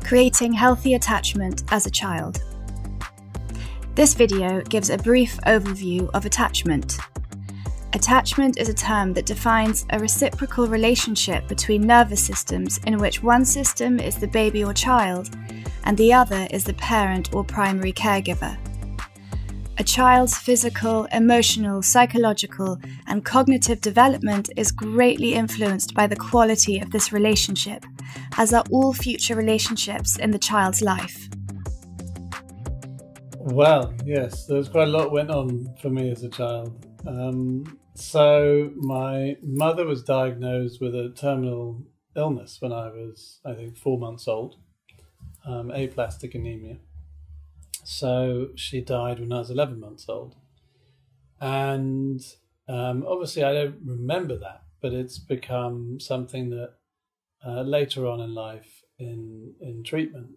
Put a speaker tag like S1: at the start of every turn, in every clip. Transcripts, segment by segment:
S1: Creating healthy attachment as a child. This video gives a brief overview of attachment. Attachment is a term that defines a reciprocal relationship between nervous systems in which one system is the baby or child and the other is the parent or primary caregiver. A child's physical, emotional, psychological, and cognitive development is greatly influenced by the quality of this relationship, as are all future relationships in the child's life.
S2: Well, yes, there was quite a lot went on for me as a child. So my mother was diagnosed with a terminal illness when I was, I think, 4 months old, aplastic anemia. So she died when I was 11 months old. And obviously I don't remember that, but it's become something that later on in life in treatment,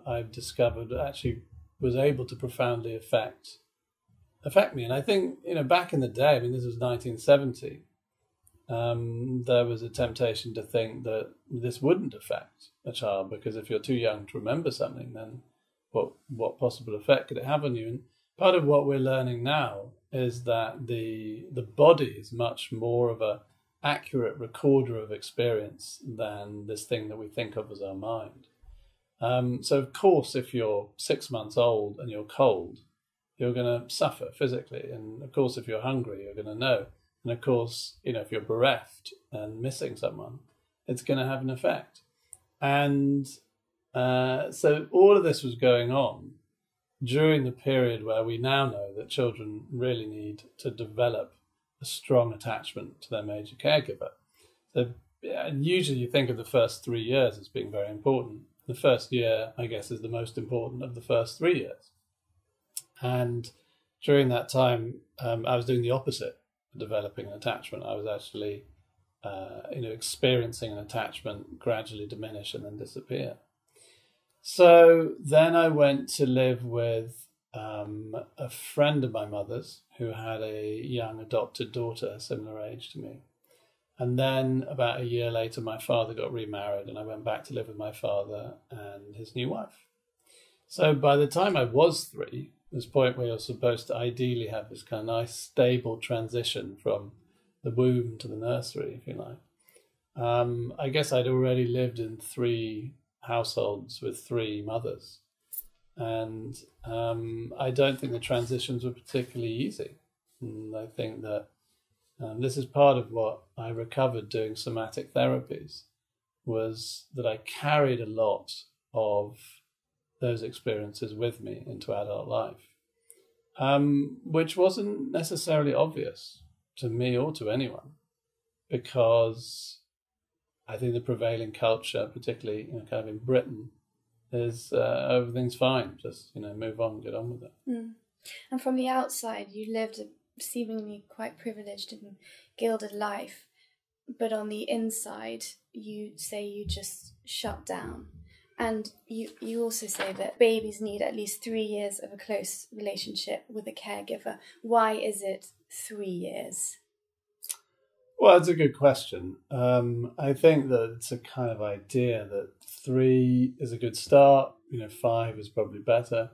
S2: I've discovered actually was able to profoundly affect me. And I think, back in the day, I mean, this was 1970, there was a temptation to think that this wouldn't affect a child, because if you're too young to remember something, then what possible effect could it have on you? And part of what we're learning now is that the body is much more of a accurate recorder of experience than this thing that we think of as our mind. So of course, if you're 6 months old and you're cold, you're going to suffer physically. And of course, if you're hungry, you're going to know. And of course, if you're bereft and missing someone, it's going to have an effect. And so all of this was going on during the period where we now know that children really need to develop a strong attachment to their major caregiver. So and usually you think of the first 3 years as being very important. The first year, I guess, is the most important of the first 3 years. And during that time, I was doing the opposite of developing an attachment. I was actually, experiencing an attachment gradually diminish and then disappear. So then I went to live with a friend of my mother's who had a young adopted daughter, a similar age to me. And then about a year later, my father got remarried and I went back to live with my father and his new wife. So by the time I was 3, this point where you're supposed to ideally have this kind of nice, stable transition from the womb to the nursery, if you like, I guess I'd already lived in 3 households with 3 mothers. And I don't think the transitions were particularly easy. And I think that this is part of what I recovered doing somatic therapies, was that I carried a lot of those experiences with me into adult life, which wasn't necessarily obvious to me or to anyone, because I think the prevailing culture, particularly kind of in Britain, is everything's fine, just move on, get on with it.
S1: And from the outside, you lived a seemingly quite privileged and gilded life, but on the inside, you say you just shut down. And you also say that babies need at least 3 years of a close relationship with a caregiver. Why is it 3 years?
S2: Well, it's a good question. I think that it's a kind of idea that 3 is a good start, 5 is probably better.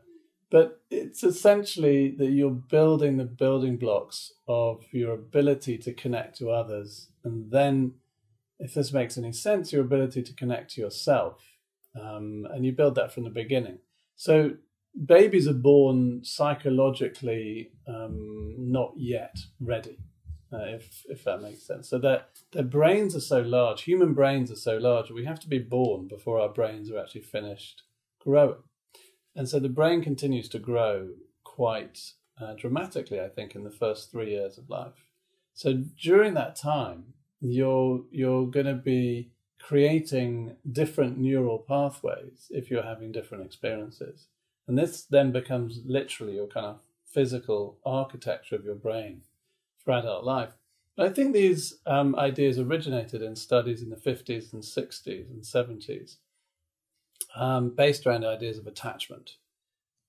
S2: But it's essentially that you're building the building blocks of your ability to connect to others. And then, if this makes any sense, your ability to connect to yourself. And you build that from the beginning. So babies are born psychologically not yet ready, if that makes sense. So their brains are so large, human brains are so large, we have to be born before our brains are actually finished growing. And so the brain continues to grow quite dramatically, I think, in the first 3 years of life. So during that time, you're going to be creating different neural pathways if you're having different experiences. And this then becomes literally your kind of physical architecture of your brain for adult life. But I think these ideas originated in studies in the 50s and 60s and 70s, based around ideas of attachment.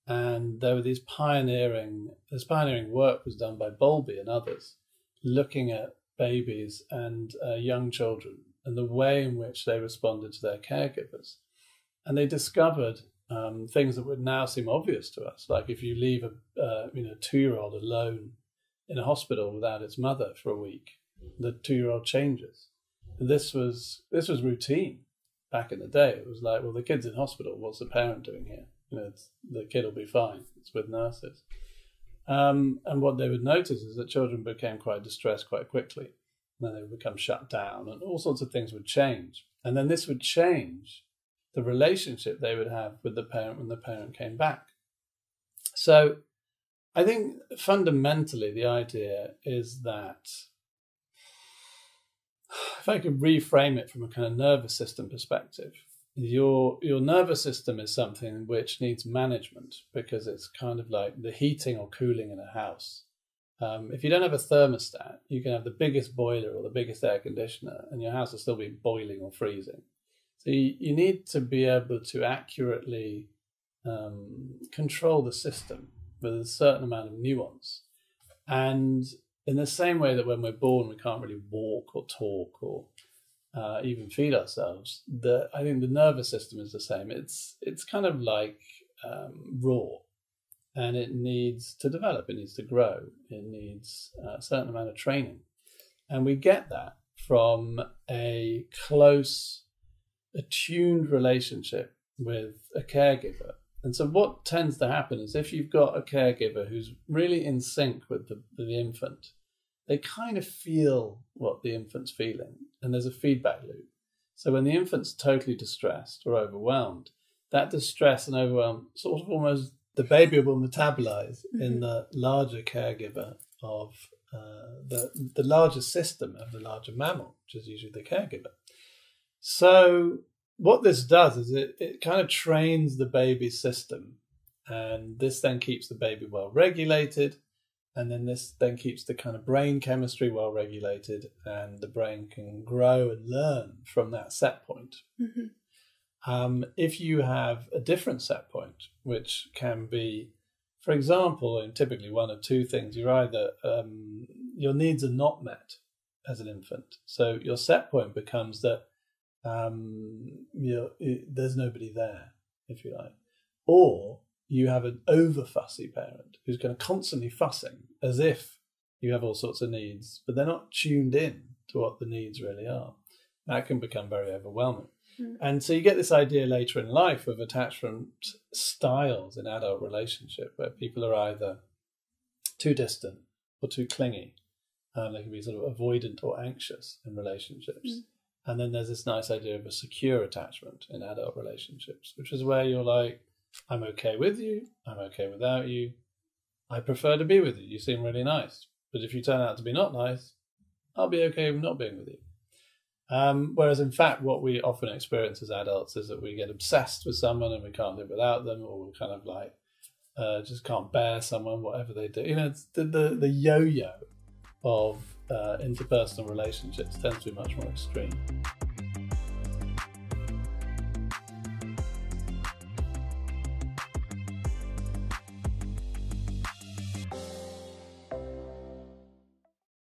S2: And there were this pioneering work was done by Bowlby and others, looking at babies and young children and the way in which they responded to their caregivers. And they discovered things that would now seem obvious to us, like if you leave a 2-year-old alone in a hospital without its mother for a week, the 2-year-old changes. And this was routine back in the day. It was like, well, the kid's in hospital. What's the parent doing here? The kid will be fine. It's with nurses. And what they would notice is that children became quite distressed quite quickly. And then they would become shut down, and all sorts of things would change. And then this would change the relationship they would have with the parent when the parent came back. So I think fundamentally the idea is that, if I could reframe it from a kind of nervous system perspective, your nervous system is something which needs management, because it's kind of like the heating or cooling in a house. If you don't have a thermostat, you can have the biggest boiler or the biggest air conditioner and your house will still be boiling or freezing. So you need to be able to accurately control the system with a certain amount of nuance. And in the same way that when we're born, we can't really walk or talk or even feed ourselves, I think the nervous system is the same. It's kind of like raw, and it needs to develop, it needs to grow, it needs a certain amount of training. And we get that from a close, attuned relationship with a caregiver. And so what tends to happen is if you've got a caregiver who's really in sync with the infant, they kind of feel what the infant's feeling, and there's a feedback loop. So when the infant's totally distressed or overwhelmed, that distress and overwhelm sort of almost, the baby will metabolize in the larger caregiver of the larger system of the larger mammal, which is usually the caregiver. So what this does is it kind of trains the baby's system, and this then keeps the baby well regulated, and then this then keeps the kind of brain chemistry well regulated, and the brain can grow and learn from that set point. If you have a different set point, which can be, for example, and typically one of two things, you're either your needs are not met as an infant, so your set point becomes that there's nobody there, if you like, or you have an over fussy parent who's kind of constantly fussing as if you have all sorts of needs, but they're not tuned in to what the needs really are. That can become very overwhelming. And so you get this idea later in life of attachment styles in adult relationship, where people are either too distant or too clingy. They can be sort of avoidant or anxious in relationships. And then there's this nice idea of a secure attachment in adult relationships, which is where you're like, I'm okay with you, I'm okay without you, I prefer to be with you, you seem really nice. But if you turn out to be not nice, I'll be okay with not being with you. Whereas in fact, what we often experience as adults is that we get obsessed with someone and we can't live without them, or we kind of like just can't bear someone, whatever they do. It's the yo-yo of interpersonal relationships tends to be much more extreme.